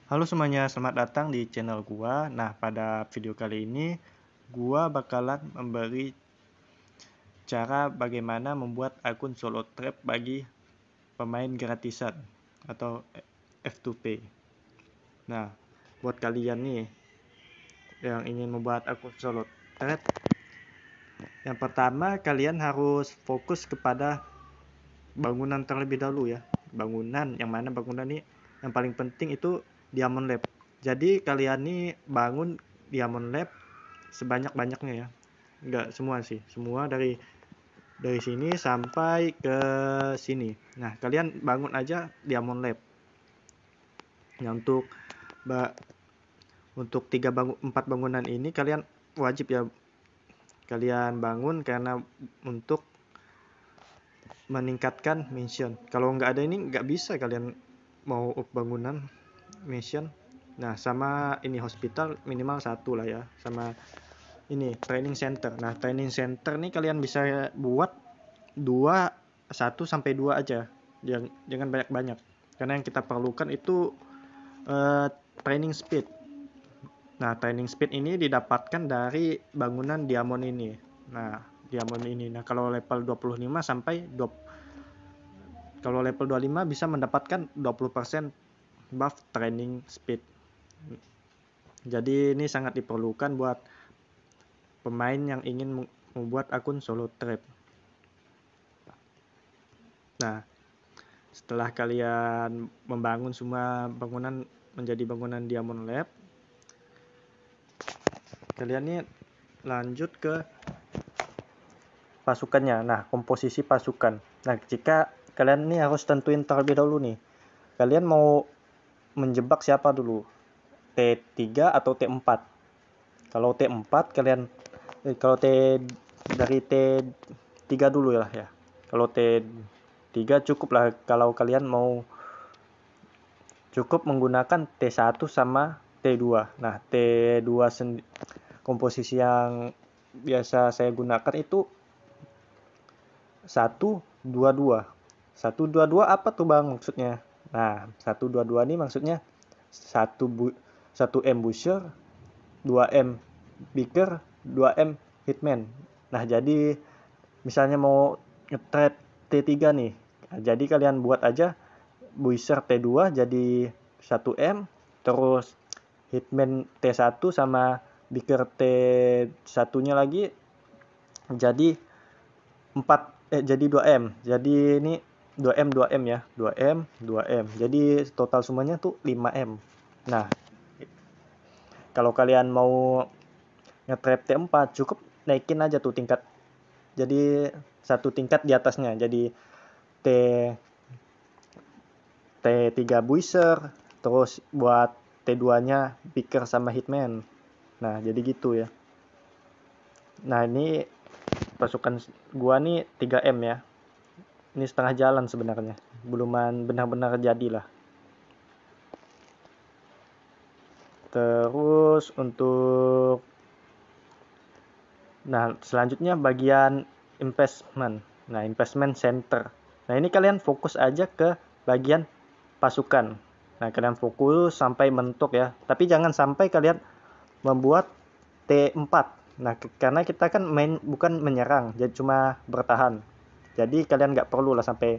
Halo semuanya, selamat datang di channel gua. Nah, pada video kali ini gua bakalan memberi cara bagaimana membuat akun solo trap bagi pemain gratisan atau F2P. Nah, buat kalian nih yang ingin membuat akun solo trap, yang pertama kalian harus fokus kepada bangunan terlebih dahulu ya. Bangunan yang mana bangunan ini yang paling penting itu Diamond Lab. Jadi kalian nih bangun Diamond Lab sebanyak-banyaknya ya, nggak semua sih, semua dari sini sampai ke sini. Nah, kalian bangun aja Diamond Lab. Nah, untuk 4 bangunan ini kalian wajib ya kalian bangun karena untuk meningkatkan mission. Kalau nggak ada ini nggak bisa kalian mau up bangunan mission. Nah, sama ini hospital minimal 1 lah ya, sama ini training center. Nah, training center nih kalian bisa buat 1 sampai 2 aja. Jangan banyak-banyak. Karena yang kita perlukan itu training speed. Nah, training speed ini didapatkan dari bangunan diamond ini. Nah, diamond ini. Nah, kalau level 25 sampai kalau level 25 bisa mendapatkan 20% buff training speed. Jadi ini sangat diperlukan buat pemain yang ingin membuat akun solo trap. Nah, setelah kalian membangun semua bangunan menjadi bangunan Diamond Lab, kalian ini lanjut ke pasukannya. Nah, komposisi pasukan. Nah, jika kalian ini harus tentuin terlebih dahulu nih. Kalian mau menjebak siapa dulu? T3 atau T4? Kalau T4 kalau dari T3 dulu ya. Kalau T3 cukup lah kalau kalian mau cukup menggunakan T1 sama T2. Nah, T2 komposisi yang biasa saya gunakan itu 122. 122 apa tuh Bang maksudnya? Nah, 122 ini maksudnya 1 ambusher, 2M beaker, 2M hitman. Nah, jadi misalnya mau nge-trap T3 nih. Nah, jadi kalian buat aja Buiser T2 jadi 1M, terus Hitman T1 sama Beaker T1-nya lagi jadi 2M. Jadi ini 2M 2M ya. 2M 2M. Jadi total semuanya tuh 5M. Nah, kalau kalian mau nge-trap T4 cukup naikin aja tuh tingkat. Jadi 1 tingkat di atasnya. Jadi T T3 Buiser, terus buat T2-nya Beaker sama Hitman. Nah, jadi gitu ya. Nah, ini pasukan gua nih 3M ya. Ini setengah jalan sebenarnya. Beluman benar-benar jadilah. Terus selanjutnya bagian investment. Nah, investment center. Nah, ini kalian fokus aja ke bagian pasukan. Nah, kalian fokus sampai mentok ya. Tapi jangan sampai kalian membuat T4. Nah, karena kita kan main bukan menyerang, jadi cuma bertahan. Jadi kalian nggak perlu lah sampai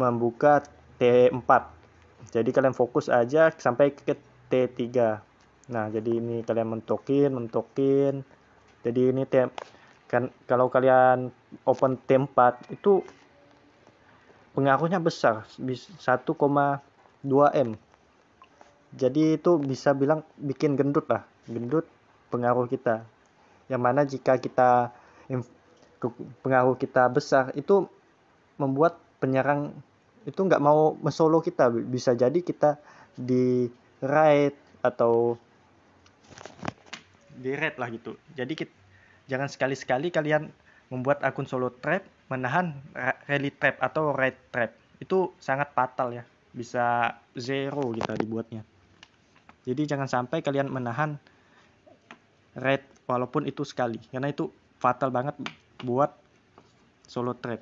membuka T4. Jadi kalian fokus aja sampai ke T3. Nah, jadi ini kalian mentokin. Jadi ini kan kalau kalian open T4 itu pengaruhnya besar, 1,2 M. Jadi itu bisa bilang bikin gendut pengaruh kita. Yang mana jika pengaruh kita besar itu membuat penyerang itu nggak mau mesolo kita. Bisa jadi kita di raid atau di raid lah gitu. Jadi jangan sekali-sekali kalian membuat akun solo trap menahan rally trap atau raid trap. Itu sangat fatal ya. Bisa 0 kita dibuatnya. Jadi jangan sampai kalian menahan raid walaupun itu sekali. Karena itu fatal banget buat solo trap.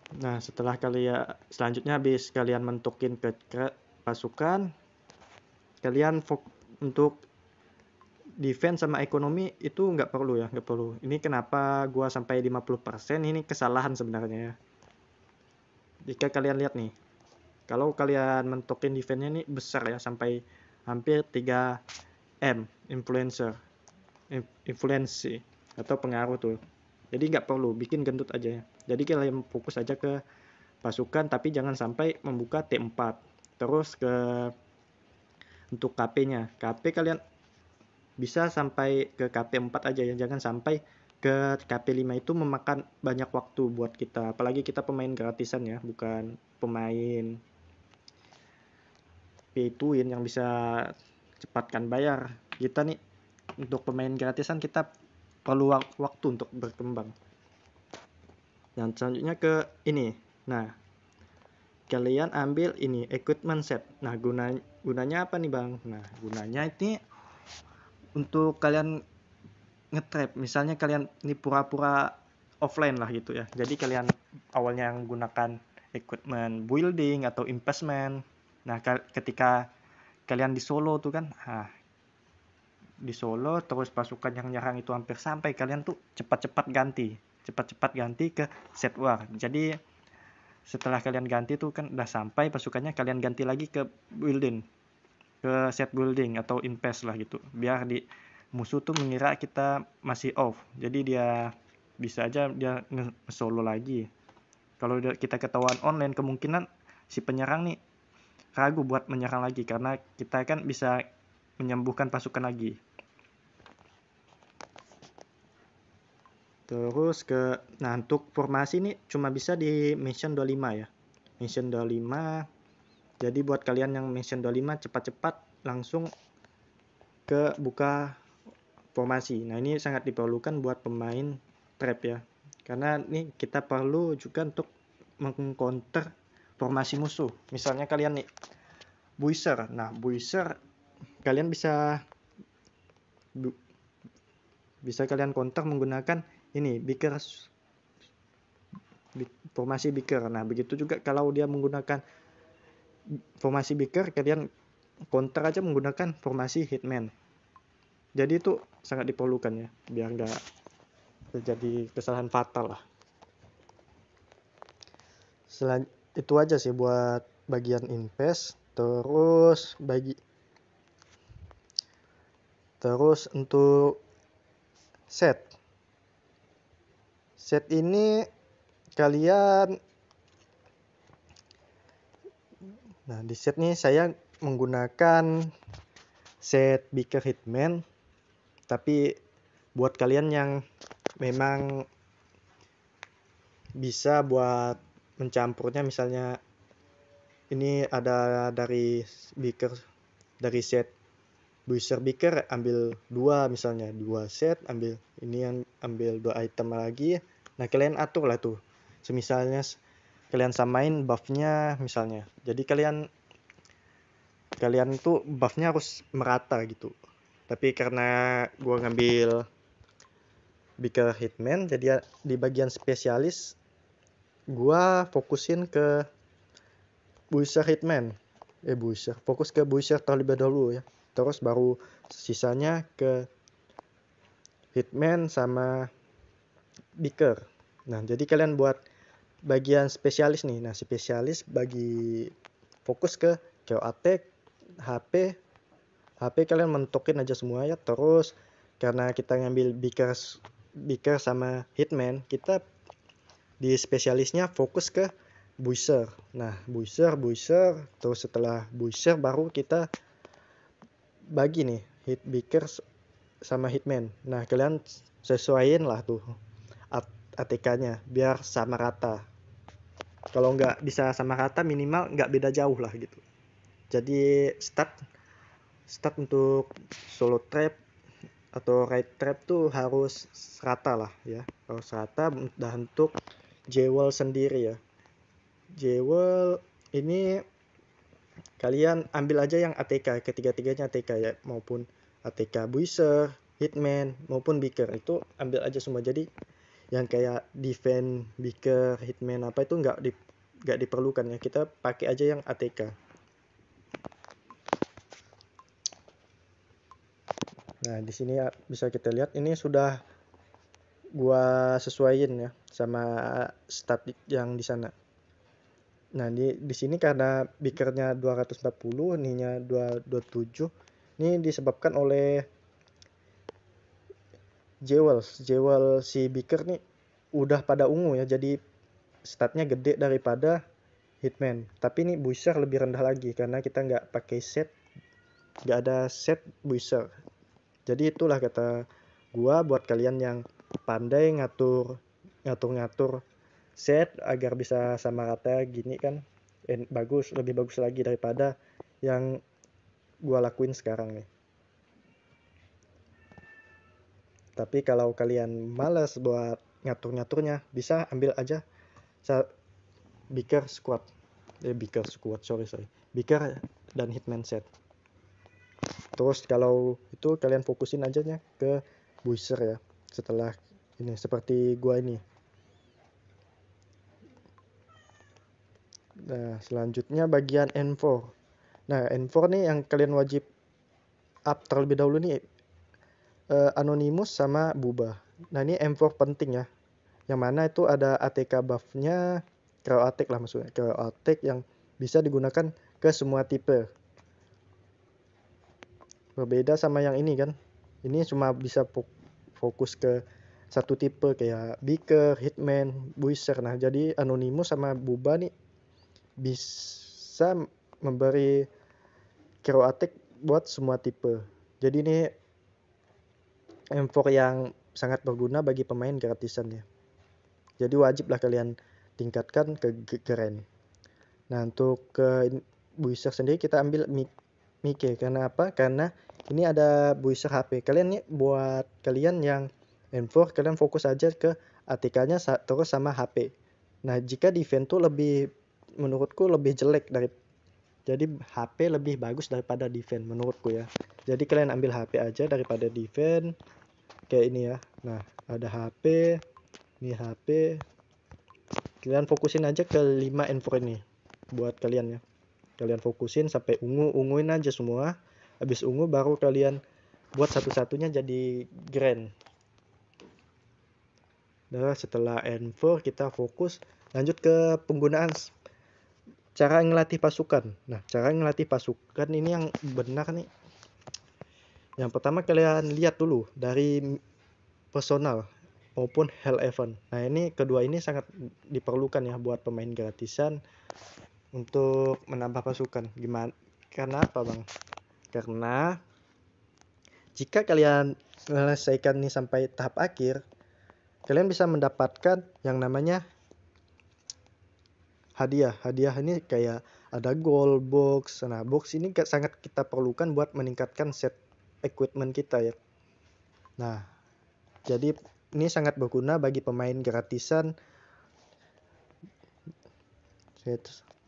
Nah, selanjutnya habis kalian mentokin ke pasukan, kalian untuk defense sama ekonomi itu nggak perlu ya, nggak perlu. Ini kenapa gua sampai 50%, ini kesalahan sebenarnya ya. Jika kalian lihat nih, kalau kalian mentokin defense-nya ini besar ya, sampai hampir 3M influensi atau pengaruh tuh. Jadi nggak perlu, bikin gendut aja ya. Jadi kalian fokus aja ke pasukan, tapi jangan sampai membuka T4. Terus untuk KP-nya, KP kalian bisa sampai ke KP 4 aja ya, jangan sampai ke KP 5 itu memakan banyak waktu buat kita, apalagi kita pemain gratisan ya, bukan pemain pay to win yang bisa cepatkan bayar. Kita nih untuk pemain gratisan kita perlu waktu untuk berkembang. Dan selanjutnya ke ini. Nah, kalian ambil ini equipment set. Nah, gunanya apa nih Bang? Nah, gunanya ini untuk kalian nge-trap. Misalnya kalian ini pura-pura offline lah gitu ya. Jadi kalian awalnya menggunakan equipment building atau investment. Nah, ketika kalian di solo tuh kan, di solo terus pasukan yang nyerang itu hampir sampai, kalian tuh cepat-cepat ganti ke set war. Jadi setelah kalian ganti tuh kan udah sampai pasukannya, kalian ganti lagi ke building, ke set building atau invest lah gitu, biar di musuh tuh mengira kita masih off, jadi dia bisa aja dia nge-solo lagi. Kalau kita ketahuan online, kemungkinan si penyerang nih ragu buat menyerang lagi, karena kita kan bisa menyembuhkan pasukan lagi. Terus nah untuk formasi ini cuma bisa di mission 25 ya. Mission 25. Jadi buat kalian yang mission 25 cepat-cepat langsung ke buka formasi. Nah, ini sangat diperlukan buat pemain trap ya. Karena ini kita perlu juga untuk mengcounter formasi musuh. Misalnya kalian nih buiser. Nah, buiser kalian bisa kalian counter menggunakan ini formasi beaker. Nah, begitu juga kalau dia menggunakan formasi beaker, kalian counter aja menggunakan formasi hitman. Jadi itu sangat diperlukan ya, biar nggak terjadi kesalahan fatal lah. Itu aja sih buat bagian invest. Terus untuk set ini kalian, nah di set nih saya menggunakan set beaker hitman, tapi buat kalian yang memang bisa buat mencampurnya, misalnya ini ada dari set buiser beaker ambil 2, misalnya 2 set, ambil ini yang ambil 2 item lagi. Nah, kalian atur lah tuh. Semisalnya kalian samain buffnya misalnya. Jadi kalian tuh buffnya harus merata gitu. Tapi karena gua ngambil beaker hitman, jadi di bagian spesialis gua fokusin ke buiser hitman. Fokus ke buiser terlebih dahulu ya. Terus baru sisanya ke hitman sama beaker. Nah, jadi kalian buat bagian spesialis nih. Nah, spesialis bagi fokus ke KO attack, HP kalian mentokin aja semua ya. Terus karena kita ngambil beaker sama hitman, kita di spesialisnya fokus ke buiser. Nah, buiser, terus setelah buiser baru kita bagi nih beaker sama hitman. Nah, kalian sesuaiin lah tuh ATK-nya biar sama rata. Kalau nggak bisa sama rata, minimal nggak beda jauh lah gitu. Jadi start untuk solo trap atau raid trap tuh harus rata lah ya, harus rata. Dan untuk jewel sendiri ya, jewel ini kalian ambil aja yang ATK, ketiga-tiganya ATK ya, maupun ATK buiser, hitman maupun beaker, itu ambil aja semua. Jadi yang kayak defense, beaker, hitman apa itu nggak diperlukan ya. Kita pakai aja yang ATK. Nah, di sini ya, bisa kita lihat ini sudah gua sesuaiin ya sama statik yang di sana. Nah, di sini karena beakernya 240, ininya 227. Ini disebabkan oleh jewel si beaker nih udah pada ungu ya, jadi statnya gede daripada hitman. Tapi ini booster lebih rendah lagi karena kita nggak pakai set, nggak ada set booster. Jadi itulah kata gua buat kalian yang pandai ngatur set agar bisa sama rata gini kan, lebih bagus lagi daripada yang gua lakuin sekarang nih. Tapi kalau kalian males buat ngatur-ngaturnya, bisa ambil aja beaker squad, beaker dan hitman set. Terus kalau itu kalian fokusin aja ke booster ya. Setelah ini seperti gua ini. Nah, selanjutnya bagian N4. Nah, N4 nih yang kalian wajib up terlebih dahulu nih Anonymous sama Buba. Nah, ini M4 penting ya. Yang mana itu ada ATK buff-nya, Cryo Attack lah maksudnya. Cryo Attack yang bisa digunakan ke semua tipe. Berbeda sama yang ini kan. Ini cuma bisa fokus ke satu tipe kayak Beaker, Hitman, Booster. Nah, jadi Anonymous sama Buba nih bisa memberi Cryo Attack buat semua tipe. Jadi ini M4 yang sangat berguna bagi pemain gratisan ya. Jadi wajiblah kalian tingkatkan ke Grand. Nah, untuk ke Booster sendiri kita ambil Mike. Karena apa? Karena ini ada Booster HP. Kalian nih buat kalian yang M4 kalian fokus aja ke ATK-nya terus sama HP. Nah, jika defense tuh menurutku lebih jelek jadi HP lebih bagus daripada defense menurutku ya. Jadi kalian ambil HP aja daripada defense kayak ini ya. Nah, ada HP, ini HP. Kalian fokusin aja ke 5 N4 ini buat kalian ya. Kalian fokusin sampai unguin aja semua. Habis ungu baru kalian buat satu-satunya jadi grand. Nah, setelah N4 kita fokus lanjut ke penggunaan cara ngelatih pasukan. Nah, cara ngelatih pasukan ini yang benar nih. Yang pertama kalian lihat dulu dari personal maupun hell event. Nah, ini kedua ini sangat diperlukan ya buat pemain gratisan untuk menambah pasukan. Gimana? Karena apa, Bang? Karena jika kalian menyelesaikan ini sampai tahap akhir, kalian bisa mendapatkan yang namanya hadiah. Hadiah ini kayak ada gold box. Nah, box ini sangat kita perlukan buat meningkatkan set equipment kita ya. Nah, jadi ini sangat berguna bagi pemain gratisan.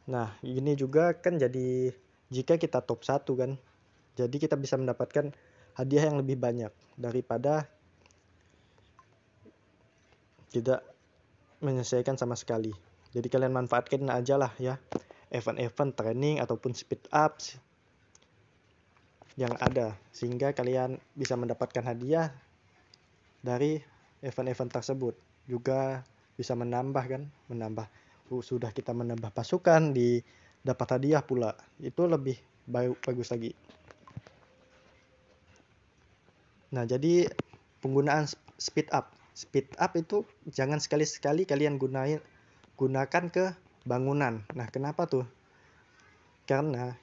Nah, ini juga kan jadi jika kita top 1 kan. Jadi kita bisa mendapatkan hadiah yang lebih banyak daripada tidak menyelesaikan sama sekali. Jadi kalian manfaatkan aja lah ya event-event training ataupun speed up yang ada sehingga kalian bisa mendapatkan hadiah dari event-event tersebut. Juga bisa menambah sudah kita menambah pasukan dapat hadiah pula, itu lebih bagus lagi. Nah, jadi penggunaan speed up itu jangan sekali-sekali kalian gunakan ke bangunan. Nah, kenapa tuh? Karena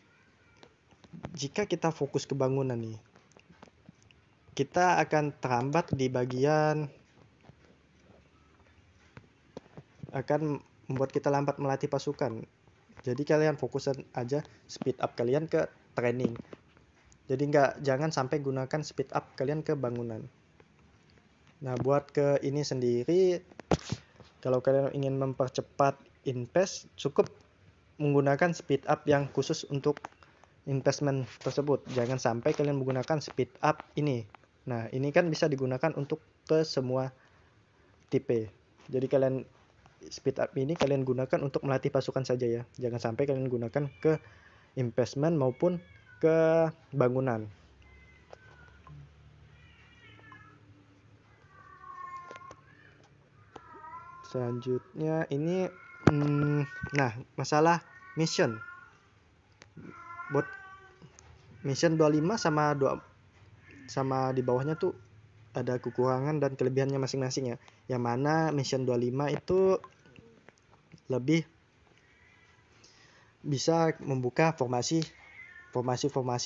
jika kita fokus ke bangunan nih, kita akan terhambat di bagian akan membuat kita lambat melatih pasukan. Jadi kalian fokusan aja speed up kalian ke training. Jadi jangan sampai gunakan speed up kalian ke bangunan. Nah, buat ke ini sendiri, kalau kalian ingin mempercepat invest, cukup menggunakan speed up yang khusus untuk investment tersebut. Jangan sampai kalian menggunakan speed up ini. Nah, ini kan bisa digunakan untuk ke semua tipe. Jadi kalian speed up ini kalian gunakan untuk melatih pasukan saja ya. Jangan sampai kalian gunakan ke investment maupun ke bangunan. Selanjutnya ini nah, masalah mission. Buat mission 25 sama di bawahnya tuh ada kekurangan dan kelebihannya masing-masing ya. Yang mana mission 25 itu lebih bisa membuka formasi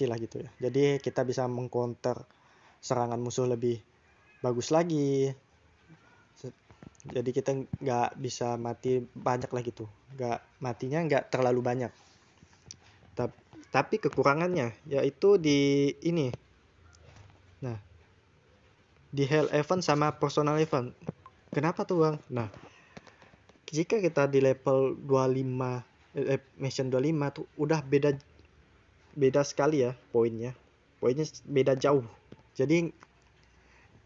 lah gitu ya. Jadi kita bisa mengcounter serangan musuh lebih bagus lagi. Jadi kita nggak bisa mati banyak lah gitu. Matinya nggak terlalu banyak. Tapi kekurangannya yaitu di ini. Nah, di Hell Event sama Personal Event. Kenapa tuh Bang? Nah, jika kita di level 25 mission 25 tuh udah beda sekali ya poinnya beda jauh. Jadi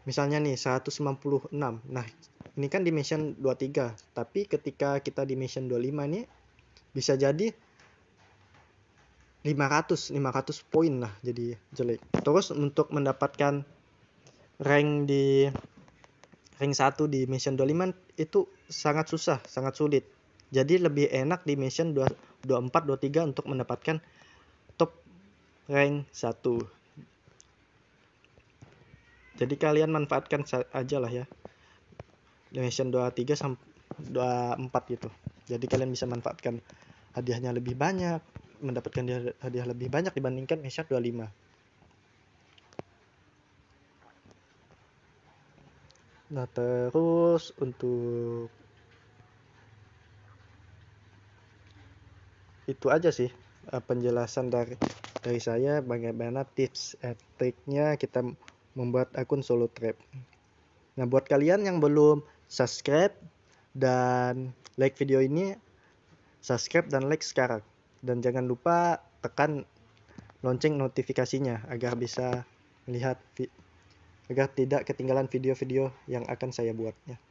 misalnya nih 196, nah ini kan di mission 23, tapi ketika kita di mission 25 nih bisa jadi 500 poin lah jadi jelek. Terus untuk mendapatkan rank di rank 1 di mission 25 itu sangat susah, sangat sulit. Jadi lebih enak di mission 24, 23 untuk mendapatkan top rank 1. Jadi kalian manfaatkan aja lah ya. Di mission 23 sampai 24 gitu. Jadi kalian bisa manfaatkan hadiahnya lebih banyak, mendapatkan hadiah lebih banyak dibandingkan mission 25. Nah, terus untuk itu aja sih penjelasan dari saya bagaimana tips and triknya kita membuat akun solo trap. Nah, buat kalian yang belum subscribe dan like video ini, subscribe dan like sekarang. Dan jangan lupa tekan lonceng notifikasinya agar bisa melihat agar tidak ketinggalan video-video yang akan saya buatnya.